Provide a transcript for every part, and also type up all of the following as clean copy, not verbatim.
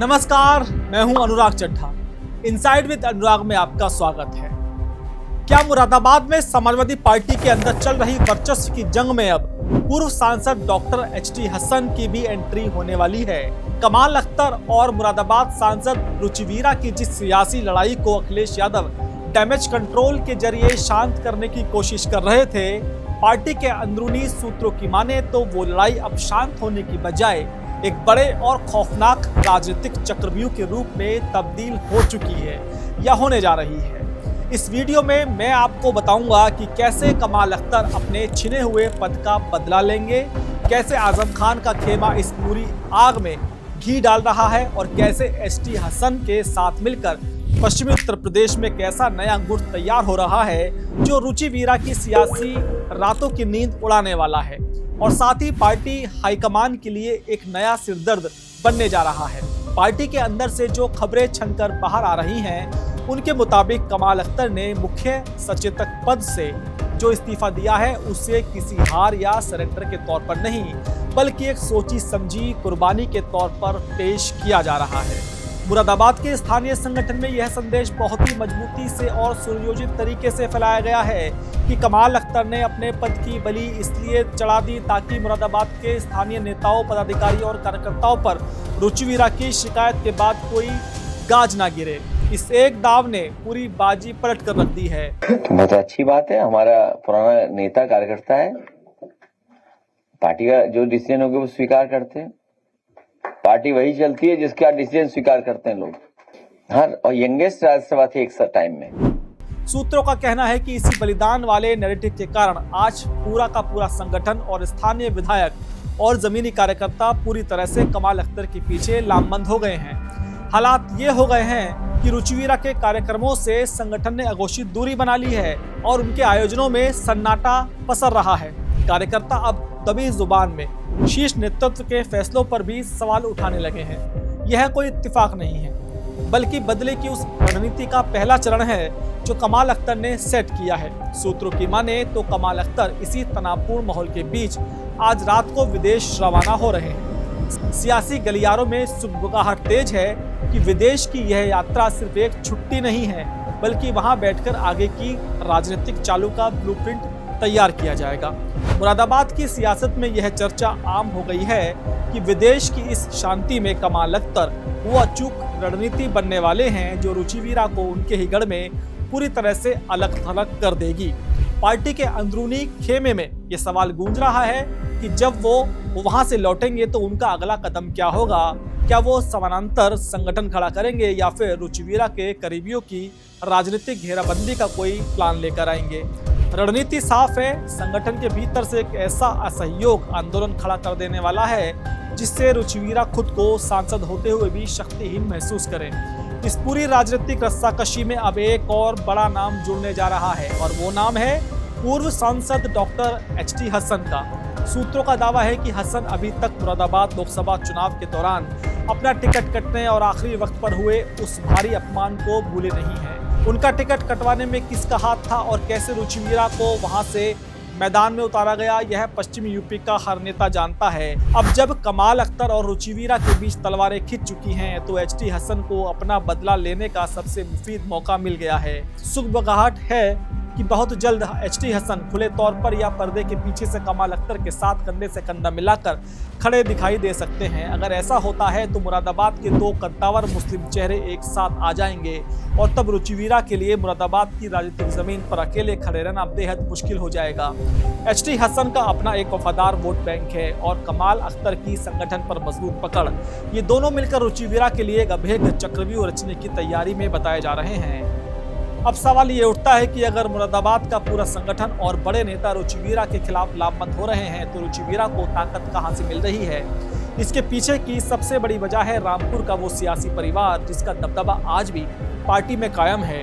नमस्कार, मैं हूं अनुराग चड्ढा। इनसाइड विद अनुराग में आपका स्वागत है। क्या मुरादाबाद में समाजवादी पार्टी के अंदर चल रही वर्चस्व की जंग में अब पूर्व सांसद डॉक्टर एचटी हसन की भी एंट्री होने वाली है? कमाल अख्तर और मुरादाबाद सांसद रुचिवीरा की जिस सियासी लड़ाई को अखिलेश यादव डैमेज कंट्रोल के जरिए शांत करने की कोशिश कर रहे थे, पार्टी के अंदरूनी सूत्रों की माने तो वो लड़ाई अब शांत होने की बजाय एक बड़े और खौफनाक राजनीतिक चक्रव्यूह के रूप में तब्दील हो चुकी है या होने जा रही है। इस वीडियो में मैं आपको बताऊंगा कि कैसे कमाल अख्तर अपने छिने हुए पद का बदला लेंगे, कैसे आजम खान का खेमा इस पूरी आग में घी डाल रहा है और कैसे एचटी हसन के साथ मिलकर पश्चिमी उत्तर प्रदेश में कैसा नया गुट तैयार हो रहा है जो रुचिवीरा की सियासी रातों की नींद उड़ाने वाला है और साथ ही पार्टी हाईकमान के लिए एक नया सिरदर्द बनने जा रहा है। पार्टी के अंदर से जो खबरें छनकर बाहर आ रही हैं, उनके मुताबिक कमाल अख्तर ने मुख्य सचेतक पद से जो इस्तीफा दिया है उसे किसी हार या सरेंडर के तौर पर नहीं, बल्कि एक सोची समझी कुर्बानी के तौर पर पेश किया जा रहा है। मुरादाबाद के स्थानीय संगठन में यह संदेश बहुत ही मजबूती से और सुनियोजित तरीके से फैलाया गया है कि कमाल अख्तर ने अपने पद की बलि इसलिए चढ़ा दी ताकि मुरादाबाद के स्थानीय नेताओं, पदाधिकारी और कार्यकर्ताओं पर रुचिवीरा की शिकायत के बाद कोई गाज ना गिरे। इस एक दाव ने पूरी बाजी पलट कर रख दी है। बहुत अच्छी बात है, हमारा पुराना नेता कार्यकर्ता है, पार्टी का जो डिसीजन होगा वो स्वीकार करते हैं। पार्टी वही चलती है जिसका डिसीजन स्वीकार करते हैं लोग। हाँ, और यंगेस्ट राज्यसभा थे एक टाइम में। सूत्रों का कहना है कि इसी बलिदान वाले नैरेटिव के कारण आज पूरा का पूरा संगठन और स्थानीय विधायक और जमीनी कार्यकर्ता पूरी तरह से कमाल अख्तर के पीछे लामबंद हो गए हैं। हालात ये हो गए हैं कि रुचिवीरा के कार्यक्रमों से संगठन ने अघोषित दूरी बना ली है और उनके आयोजनों में सन्नाटा पसर रहा है। कार्यकर्ता अब दबी जुबान में शीर्ष नेतृत्व के फैसलों पर भी सवाल उठाने लगे हैं। यह कोई इत्तेफाक नहीं है, बल्कि बदले की उस रणनीति का पहला चरण है जो कमाल अख्तर ने सेट किया है। सूत्रों की माने तो कमाल अख्तर इसी तनावपूर्ण माहौल के बीच आज रात को विदेश रवाना हो रहे हैं। सियासी गलियारों में सुगबुगाहट तेज है कि विदेश की यह यात्रा सिर्फ एक छुट्टी नहीं है, बल्कि वहां बैठकर आगे की राजनीतिक चालू का ब्लूप्रिंट तैयार किया जाएगा। मुरादाबाद की सियासत में यह चर्चा आम हो गई है कि विदेश की इस शांति में कमाल अख्तर वो अचूक रणनीति बनने वाले हैं जो रुचिवीरा को उनके ही गढ़ में पूरी तरह से अलग थलग कर देगी। पार्टी के अंदरूनी खेमे में ये सवाल गूंज रहा है कि जब वो वहां से लौटेंगे तो उनका अगला कदम क्या होगा। क्या वो समानांतर संगठन खड़ा करेंगे या फिर रुचिवीरा के करीबियों की राजनीतिक घेराबंदी का कोई प्लान लेकर आएंगे। रणनीति साफ है, संगठन के भीतर से एक ऐसा असहयोग आंदोलन खड़ा कर देने वाला है जिससे रुचिवीरा खुद को सांसद होते हुए भी शक्तिहीन महसूस करें। इस पूरी राजनीतिक रस्साकशी में अब एक और बड़ा नाम जुड़ने जा रहा है और वो नाम है पूर्व सांसद डॉक्टर एचटी हसन का। सूत्रों का दावा है कि हसन अभी तक मुरादाबाद लोकसभा चुनाव के दौरान अपना टिकट कटने और आखिरी वक्त पर हुए उस भारी अपमान को भूले नहीं है। उनका टिकट कटवाने में किसका हाथ था और कैसे रुचिवीरा को वहां से मैदान में उतारा गया, यह पश्चिमी यूपी का हर नेता जानता है। अब जब कमाल अख्तर और रुचिवीरा के बीच तलवारें खिंच चुकी हैं तो एचटी हसन को अपना बदला लेने का सबसे मुफीद मौका मिल गया है। सुगबुगाहट है कि बहुत जल्द एचटी हसन खुले तौर पर या पर्दे के पीछे से कमाल अख्तर के साथ कंधे से कंधा मिलाकर खड़े दिखाई दे सकते हैं। अगर ऐसा होता है तो मुरादाबाद के दो कद्दावर मुस्लिम चेहरे एक साथ आ जाएंगे और तब रुचिवीरा के लिए मुरादाबाद की राजनीतिक जमीन पर अकेले खड़े रहना बेहद मुश्किल हो जाएगा। एचटी हसन का अपना एक वफादार वोट बैंक है और कमाल अख्तर की संगठन पर मजबूत पकड़, ये दोनों मिलकर रुचिवीरा के लिए एक अभेद्य चक्रव्यूह रचने की तैयारी में बताए जा रहे हैं। अब सवाल ये उठता है कि अगर मुरादाबाद का पूरा संगठन और बड़े नेता रुचिवीरा के खिलाफ लामबंद हो रहे हैं तो रुचिवीरा को ताकत कहां से मिल रही है। इसके पीछे की सबसे बड़ी वजह है रामपुर का वो सियासी परिवार जिसका दबदबा आज भी पार्टी में कायम है,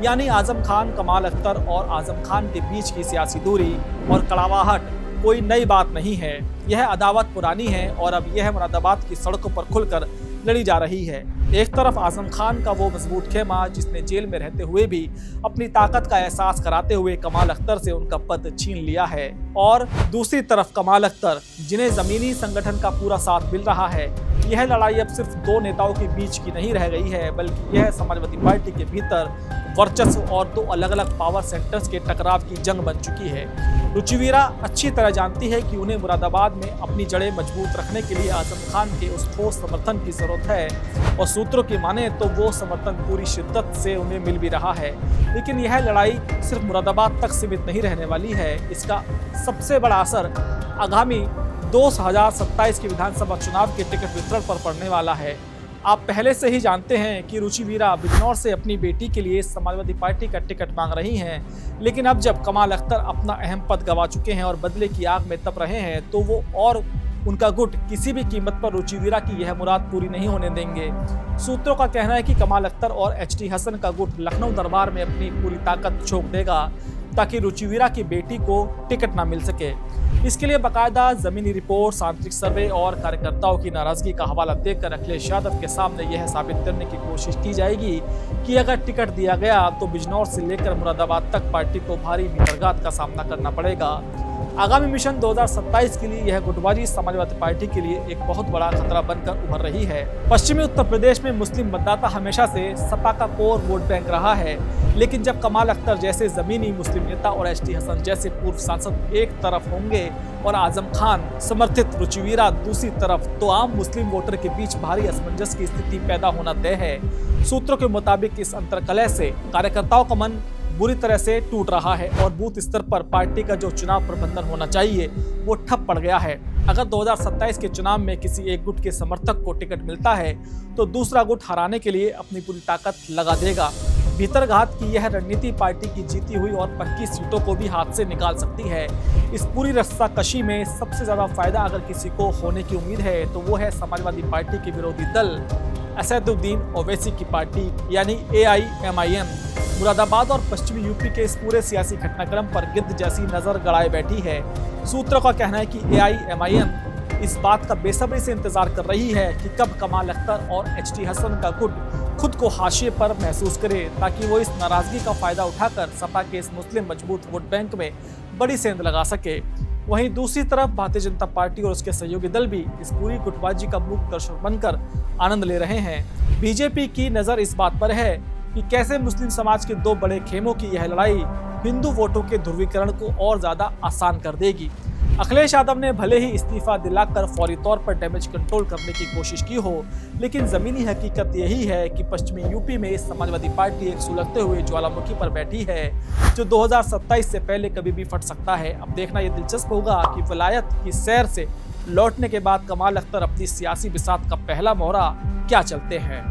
यानी आजम खान, कमाल अख्तर और आजम खान के बीच की सियासी दूरी और कड़वाहट कोई नई बात नहीं है। यह अदावत पुरानी है और अब यह मुरादाबाद की सड़कों पर खुलकर लड़ी जा रही है। एक तरफ आजम खान का वो मजबूत खेमा जिसने जेल में रहते हुए भी अपनी ताकत का एहसास कराते हुए कमाल अख्तर से उनका पद छीन लिया है, और दूसरी तरफ कमाल अख्तर जिन्हें जमीनी संगठन का पूरा साथ मिल रहा है, यह लड़ाई अब सिर्फ दो नेताओं के बीच की नहीं रह गई है, बल्कि यह समाजवादी पार्टी के भीतर वर्चस्व और दो अलग अलग पावर सेंटर्स के टकराव की जंग बन चुकी है। रुचिवीरा अच्छी तरह जानती है कि उन्हें मुरादाबाद में अपनी जड़ें मजबूत रखने के लिए आजम खान के उस ठोस समर्थन की जरूरत है, और सूत्रों की माने तो वो समर्थन पूरी शिद्दत से उन्हें मिल भी रहा है। लेकिन यह लड़ाई सिर्फ मुरादाबाद तक सीमित नहीं रहने वाली है। इसका सबसे बड़ा असर आगामी 2027 के विधानसभा चुनाव के टिकट वितरण पर पड़ने वाला है। आप पहले से ही जानते हैं कि रुचिवीरा बिजनौर से अपनी बेटी के लिए समाजवादी पार्टी का टिकट मांग रही हैं, लेकिन अब जब कमाल अख्तर अपना अहम पद गंवा चुके हैं और बदले की आग में तप रहे हैं, तो वो और उनका गुट किसी भी कीमत पर रुचिवीरा की यह मुराद पूरी नहीं होने देंगे। सूत्रों का कहना है कि कमाल अख्तर और HT हसन का गुट लखनऊ दरबार में अपनी पूरी ताकत झोंक देगा ताकि रुचिवीरा की बेटी को टिकट ना मिल सके। इसके लिए बाकायदा जमीनी रिपोर्ट, आंतरिक सर्वे और कार्यकर्ताओं की नाराजगी का हवाला देकर अखिलेश यादव के सामने यह साबित करने की कोशिश की जाएगी कि अगर टिकट दिया गया तो बिजनौर से लेकर मुरादाबाद तक पार्टी को भारी भीतरघात का सामना करना पड़ेगा। आगामी मिशन 2027 के लिए यह गुटबाजी समाजवादी पार्टी के लिए एक बहुत बड़ा खतरा बनकर उभर रही है। पश्चिमी उत्तर प्रदेश में मुस्लिम मतदाता हमेशा से सपा का कोर वोट बैंक रहा है, लेकिन जब कमाल अख्तर जैसे जमीनी मुस्लिम नेता और HT हसन जैसे पूर्व सांसद एक तरफ होंगे और आजम खान समर्थित रुचिवीरा दूसरी तरफ, तो आम मुस्लिम वोटर के बीच भारी असमंजस की स्थिति पैदा होना तय है। सूत्रों के मुताबिक इस अंतरकलह से कार्यकर्ताओं का मन बुरी तरह से टूट रहा है और बूथ स्तर पर पार्टी का जो चुनाव प्रबंधन होना चाहिए वो ठप पड़ गया है। अगर 2027 के चुनाव में किसी एक गुट के समर्थक को टिकट मिलता है तो दूसरा गुट हराने के लिए अपनी पूरी ताकत लगा देगा। भीतरघात की यह रणनीति पार्टी की जीती हुई और पक्की सीटों को भी हाथ से निकाल सकती है। इस पूरी रस्साकशी में सबसे ज्यादा फायदा अगर किसी को होने की उम्मीद है तो वो है समाजवादी पार्टी के विरोधी दल असदुद्दीन ओवैसी की पार्टी यानी AIMIM। मुरादाबाद और पश्चिमी यूपी के इस पूरे सियासी घटनाक्रम पर गिद्ध जैसी नजर गड़ाए बैठी है। सूत्रों का कहना है कि AIMIM इस बात का बेसब्री से इंतजार कर रही है कि कब कमाल अख्तर और HT हसन का गुट खुद को हाशिए पर महसूस करे, ताकि वो इस नाराजगी का फायदा उठाकर सपा के इस मुस्लिम मजबूत वोट बैंक में बड़ी सेंध लगा सके। वहीं दूसरी तरफ भारतीय जनता पार्टी और उसके सहयोगी दल भी इस पूरी गुटबाजी का मूक दर्शक बनकर आनंद ले रहे हैं। बीजेपी की नजर इस बात पर है कि कैसे मुस्लिम समाज के दो बड़े खेमों की यह लड़ाई हिंदू वोटों के ध्रुवीकरण को और ज्यादा आसान कर देगी। अखिलेश यादव ने भले ही इस्तीफा दिलाकर फौरी तौर पर डैमेज कंट्रोल करने की कोशिश की हो, लेकिन जमीनी हकीकत यही है कि पश्चिमी यूपी में समाजवादी पार्टी एक सुलगते हुए ज्वालामुखी पर बैठी है जो 2027 से पहले कभी भी फट सकता है। अब देखना यह दिलचस्प होगा कि विलायत की सैर से लौटने के बाद कमाल अख्तर अपनी सियासी बिसात का पहला मोहरा क्या चलते हैं।